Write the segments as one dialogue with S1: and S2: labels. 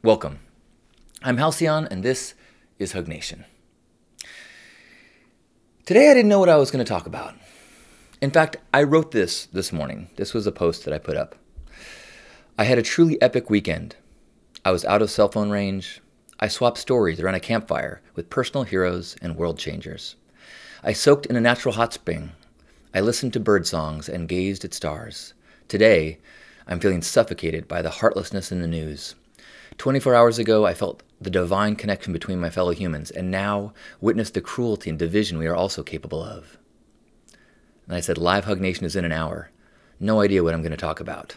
S1: Welcome. I'm Halcyon, and this is Hug Nation. Today I didn't know what I was going to talk about. In fact, I wrote this morning. This was a post that I put up. I had a truly epic weekend. I was out of cell phone range. I swapped stories around a campfire with personal heroes and world changers. I soaked in a natural hot spring. I listened to bird songs and gazed at stars. Today, I'm feeling suffocated by the heartlessness in the news. 24 hours ago, I felt the divine connection between my fellow humans, and now witness the cruelty and division we are also capable of. And I said, Live Hug Nation is in an hour. No idea what I'm going to talk about.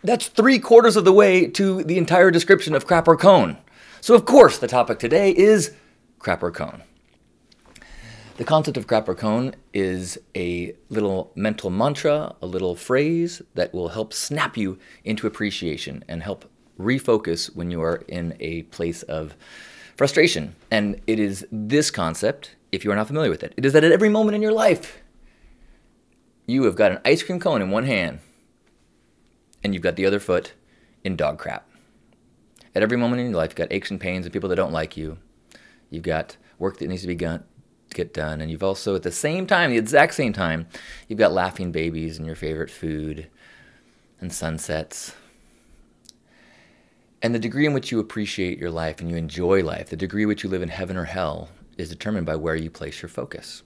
S1: That's 3/4 of the way to the entire description of crap or cone. So of course the topic today is crap or cone. The concept of crap or cone is a little mental mantra, a little phrase that will help snap you into appreciation and help refocus when you are in a place of frustration. And it is this concept, if you are not familiar with it, it is that at every moment in your life, you have got an ice cream cone in one hand and you've got the other foot in dog crap. At every moment in your life, you've got aches and pains and people that don't like you. You've got work that needs to get done, and you've also, at the same time, the exact same time, you've got laughing babies and your favorite food and sunsets. And the degree in which you appreciate your life and you enjoy life, the degree in which you live in heaven or hell, is determined by where you place your focus.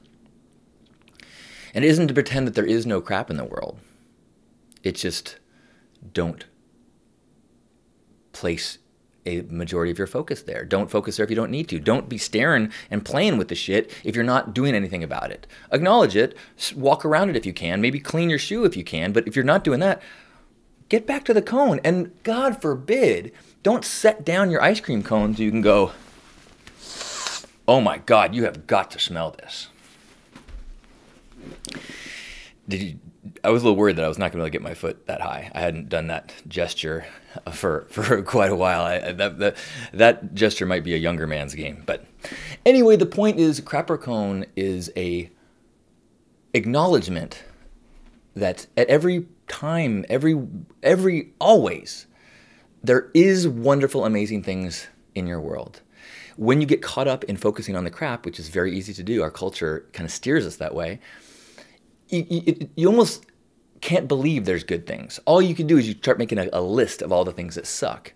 S1: And it isn't to pretend that there is no crap in the world. It's just don't place a majority of your focus there. Don't focus there if you don't need to. Don't be staring and playing with the shit if you're not doing anything about it. Acknowledge it, walk around it if you can, maybe clean your shoe if you can, but if you're not doing that, get back to the cone. And God forbid, don't set down your ice cream cone so you can go, oh my God, you have got to smell this. I was a little worried that I was not going to be able to get my foot that high. I hadn't done that gesture for quite a while. That gesture might be a younger man's game. But anyway, the point is, crap or cone is a acknowledgement that at every time, always, there is wonderful, amazing things in your world. When you get caught up in focusing on the crap, which is very easy to do, our culture kind of steers us that way, you almost can't believe there's good things. All you can do is you start making a list of all the things that suck.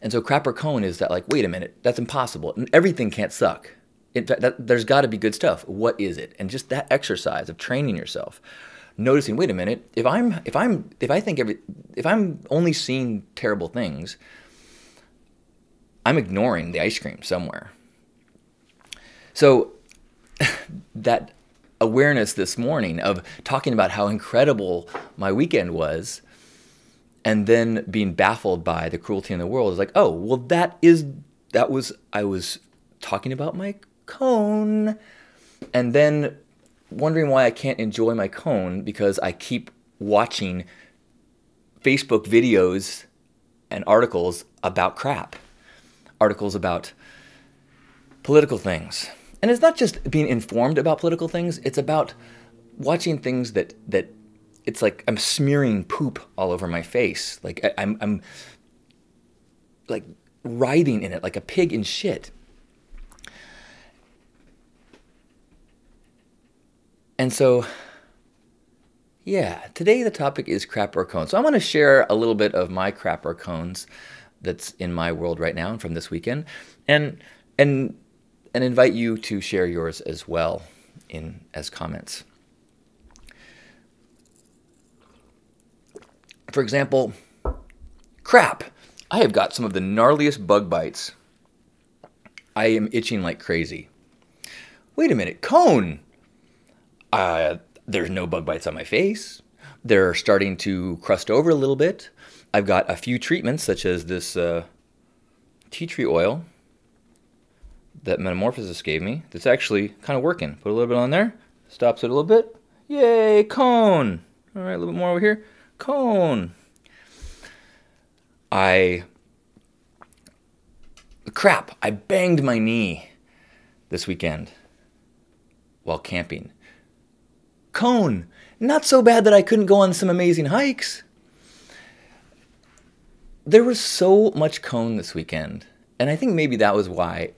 S1: And so crap or cone is that, like, wait a minute, that's impossible. Everything can't suck. There's got to be good stuff. What is it? And just that exercise of training yourself, noticing, wait a minute, if I'm only seeing terrible things, I'm ignoring the ice cream somewhere. So that awareness this morning of talking about how incredible my weekend was and then being baffled by the cruelty in the world is like, oh, well, I was talking about my cone and then wondering why I can't enjoy my cone because I keep watching Facebook videos and articles about crap, articles about political things. And it's not just being informed about political things, it's about watching things that it's like I'm smearing poop all over my face. Like I'm like writhing in it like a pig in shit. And so, yeah, today the topic is crap or cone. So I want to share a little bit of my crap or cones that's in my world right now and from this weekend. And invite you to share yours as well as comments. For example, crap. I have got some of the gnarliest bug bites. I am itching like crazy. Wait a minute, cone. There's no bug bites on my face. They're starting to crust over a little bit. I've got a few treatments such as this tea tree oil that Metamorphosis gave me that's actually kind of working. Put a little bit on there, stops it a little bit. Yay, cone. All right, a little bit more over here. Cone. Crap, I banged my knee this weekend while camping. Cone. Not so bad that I couldn't go on some amazing hikes. there was so much cone this weekend, and I think maybe that was why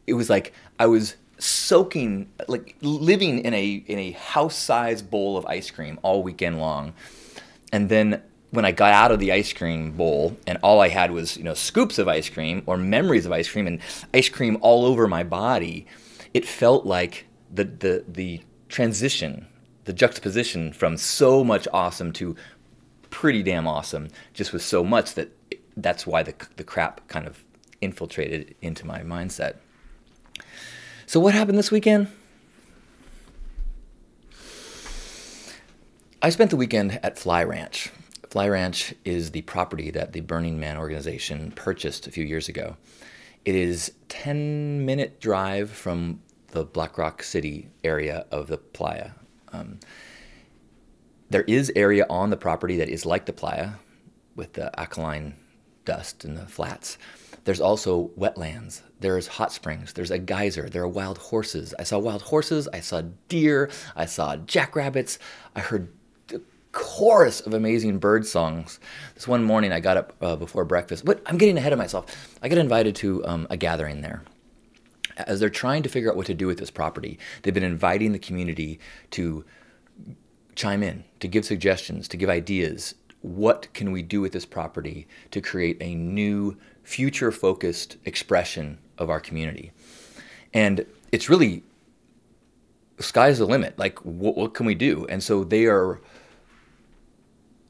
S1: it was like I was soaking, like living in a house-sized bowl of ice cream all weekend long, and then when I got out of the ice cream bowl and all I had was, scoops of ice cream or memories of ice cream and ice cream all over my body, it felt like the transition, the juxtaposition from so much awesome to pretty damn awesome just was so much that's why the crap kind of infiltrated into my mindset. So what happened this weekend? I spent the weekend at Fly Ranch. Fly Ranch is the property that the Burning Man organization purchased a few years ago. It is a 10-minute drive from the Black Rock City area of the playa. There is area on the property that is like the playa with the alkaline dust and the flats. There's also wetlands. There's hot springs. There's a geyser. There are wild horses. I saw wild horses. I saw deer. I saw jackrabbits. I heard a chorus of amazing bird songs. This one morning I got up before breakfast. But I'm getting ahead of myself. I got invited to a gathering there. As they're trying to figure out what to do with this property, they've been inviting the community to chime in, to give suggestions, to give ideas. What can we do with this property to create a new, future-focused expression of our community? And it's really, sky's the limit. Like, what can we do? And so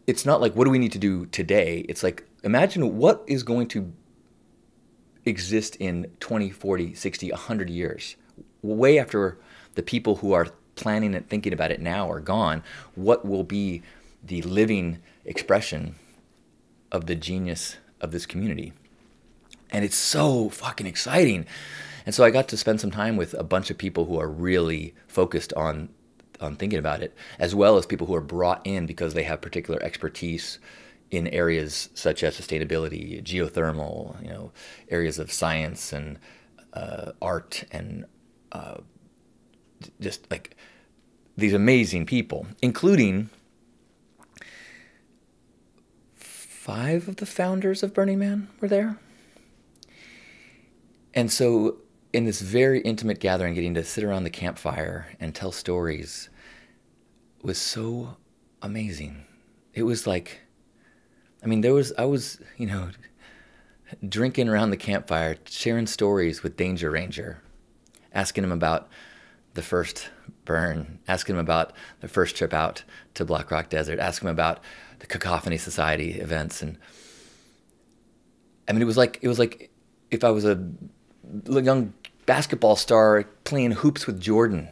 S1: it's not like, what do we need to do today? It's like, imagine what is going to exist in 20, 40, 60, 100 years, way after the people who are planning and thinking about it now are gone. What will be the living expression of the genius of this community? And it's so fucking exciting. And so I got to spend some time with a bunch of people who are really focused on thinking about it, as well as people who are brought in because they have particular expertise in areas such as sustainability, geothermal, areas of science and art, and just like these amazing people, including 5 of the founders of Burning Man were there. And so in this very intimate gathering, getting to sit around the campfire and tell stories was so amazing. It was like, I was drinking around the campfire, sharing stories with Danger Ranger, asking him about the first burn, asking him about the first trip out to Black Rock Desert, asking him about the Cacophony Society events. And it was like if I was a young basketball star playing hoops with Jordan.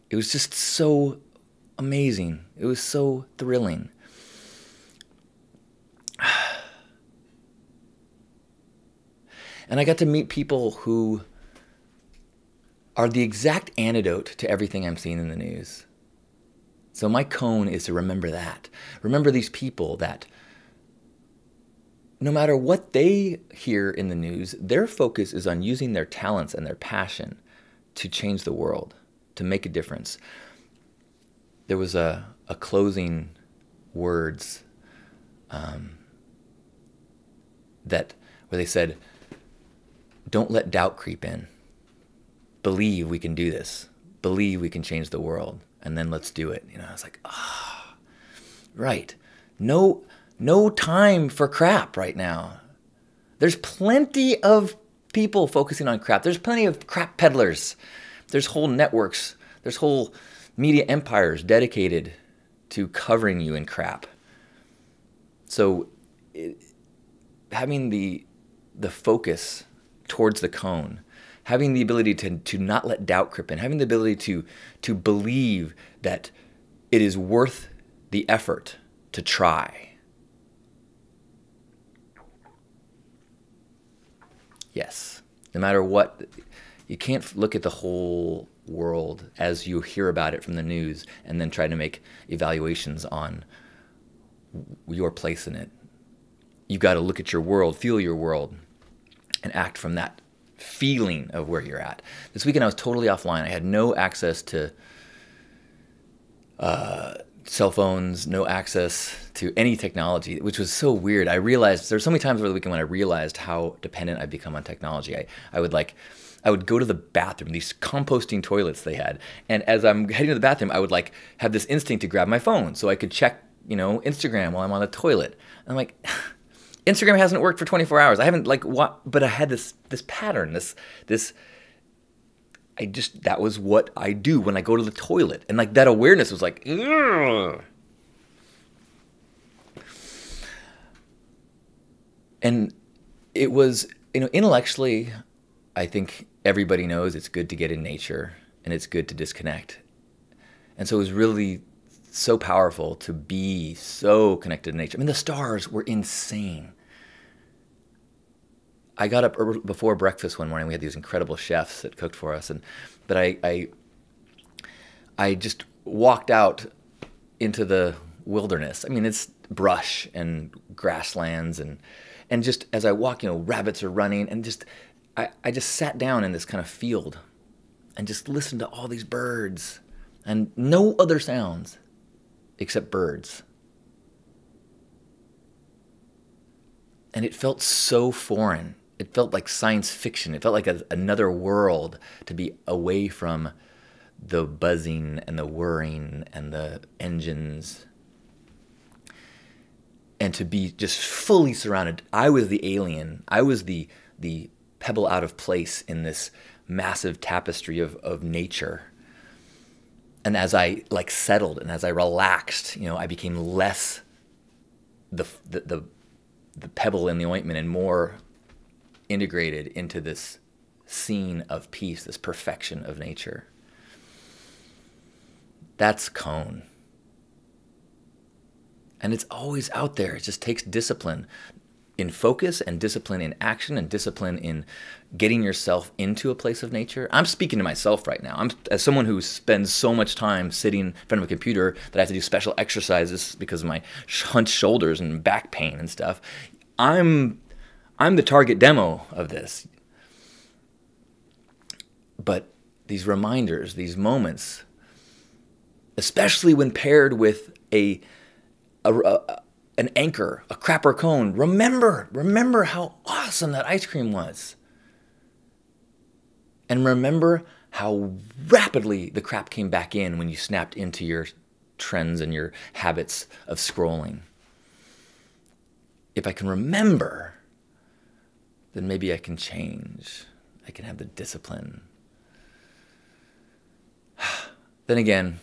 S1: It was just so amazing. It was so thrilling. And I got to meet people who are the exact antidote to everything I'm seeing in the news. So my cone is to remember that. Remember these people that no matter what they hear in the news, their focus is on using their talents and their passion to change the world, to make a difference. There was a closing words where they said, "Don't let doubt creep in. Believe we can do this. Believe we can change the world, and then let's do it." I was like, right. No time for crap right now. There's plenty of people focusing on crap. There's plenty of crap peddlers. There's whole networks. There's whole media empires dedicated to covering you in crap. So having the focus towards the cone, having the ability to not let doubt creep in, having the ability to believe that it is worth the effort to try. Yes, no matter what, you can't look at the whole world as you hear about it from the news and then try to make evaluations on your place in it. You've got to look at your world, feel your world, and act from that feeling of where you're at. This weekend I was totally offline. I had no access to cell phones, no access to any technology, which was so weird. I realized there's so many times over the weekend when I realized how dependent I'd become on technology. I would go to the bathroom, these composting toilets they had, and as I'm heading to the bathroom, I would like have this instinct to grab my phone so I could check, Instagram while I'm on the toilet. And I'm like, Instagram hasn't worked for 24 hours. I haven't but I had this pattern, that was what I do when I go to the toilet. And like that awareness was like, ugh. And it was, intellectually, I think everybody knows it's good to get in nature and it's good to disconnect. And so it was really so powerful to be so connected to nature. I mean, the stars were insane. I got up before breakfast one morning. We had these incredible chefs that cooked for us, but I just walked out into the wilderness. I mean, it's brush and grasslands, and just as I walk, rabbits are running, and I just sat down in this kind of field and just listened to all these birds and no other sounds except birds. And it felt so foreign. It felt like science fiction. It felt like another world to be away from the buzzing and the whirring and the engines, and to be just fully surrounded. I was the alien. I was the pebble out of place in this massive tapestry of nature. And as I settled and as I relaxed, I became less the pebble in the ointment and more integrated into this scene of peace, this perfection of nature. That's Cone. And it's always out there. It just takes discipline in focus and discipline in action and discipline in getting yourself into a place of nature. I'm speaking to myself right now. As someone who spends so much time sitting in front of a computer that I have to do special exercises because of my hunched shoulders and back pain and stuff. I'm the target demo of this. But these reminders, these moments, especially when paired with an anchor, a crapper cone, remember how awesome that ice cream was. And remember how rapidly the crap came back in when you snapped into your trends and your habits of scrolling. If I can remember, then maybe I can change. I can have the discipline. Then again,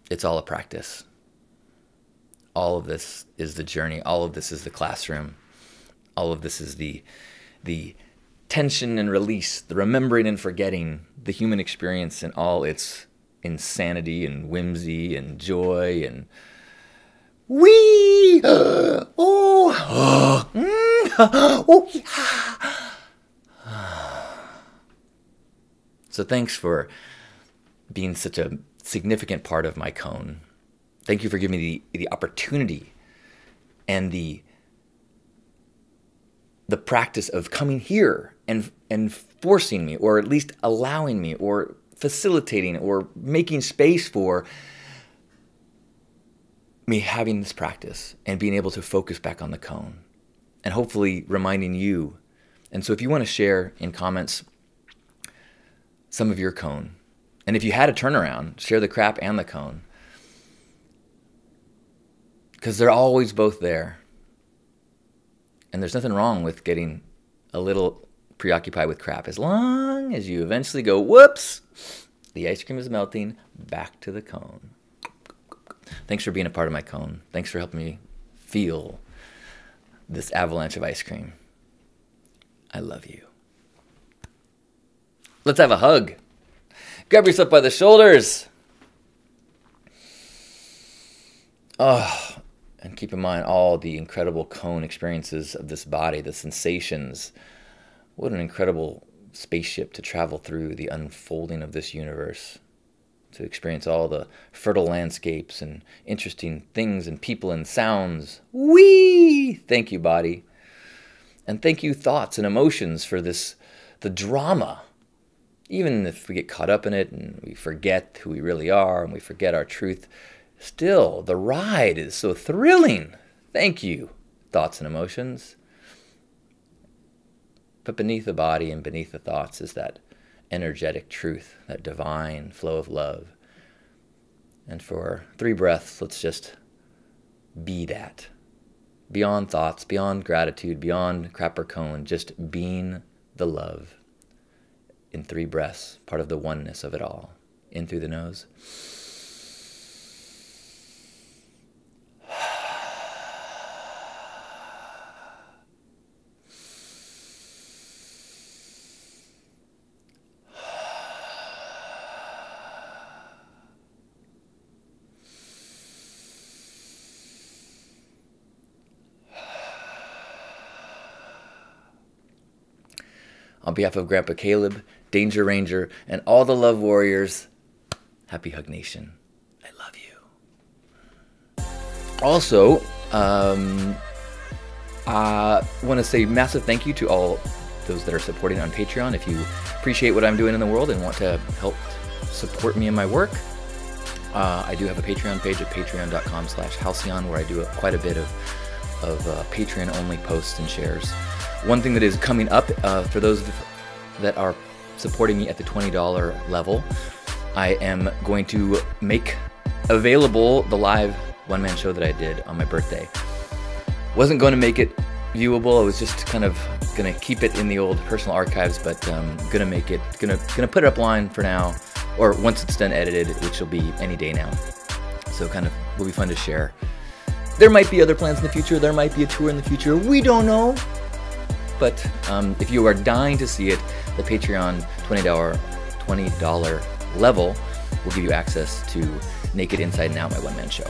S1: it's all a practice. All of this is the journey. All of this is the classroom. All of this is the tension and release, the remembering and forgetting, the human experience and all its insanity and whimsy and joy and wee, So thanks for being such a significant part of my Cone. Thank you for giving me the opportunity and the practice of coming here and forcing me, or at least allowing me, or facilitating, or making space for me having this practice and being able to focus back on the Cone and hopefully reminding you. And so if you want to share in comments some of your Cone, and if you had a turnaround, share the crap and the Cone, because they're always both there. And there's nothing wrong with getting a little preoccupied with crap, as long as you eventually go, whoops, the ice cream is melting, back to the Cone. Thanks for being a part of my Cone. Thanks for helping me feel this avalanche of ice cream. I love you. Let's have a hug. Grab yourself by the shoulders. Oh, and keep in mind all the incredible Cone experiences of this body, the sensations. What an incredible spaceship to travel through the unfolding of this universe, to experience all the fertile landscapes and interesting things and people and sounds. Whee! Thank you, body. And thank you, thoughts and emotions, for the drama. Even if we get caught up in it and we forget who we really are and we forget our truth, Still, the ride is so thrilling. Thank you, thoughts and emotions. But beneath the body and beneath the thoughts is that energetic truth, that divine flow of love. And for 3 breaths, let's just be that. Beyond thoughts, beyond gratitude, beyond crap or cone, just being the love in 3 breaths, part of the oneness of it all. In through the nose. On behalf of Grandpa Caleb, Danger Ranger, and all the Love Warriors, happy Hug Nation. I love you. Also, I want to say massive thank you to all those that are supporting on Patreon. If you appreciate what I'm doing in the world and want to help support me in my work, I do have a Patreon page at patreon.com/Halcyon where I do quite a bit of Patreon-only posts and shares. One thing that is coming up for those that are supporting me at the $20 level, I am going to make available the live one-man show that I did on my birthday. Wasn't going to make it viewable. I was just kind of going to keep it in the old personal archives, but gonna make it, gonna put it up line for now, or once it's done edited, which will be any day now. So kind of will be fun to share. There might be other plans in the future. There might be a tour in the future. We don't know. But if you are dying to see it, the Patreon $20 level will give you access to Naked Inside and Out, my one-man show.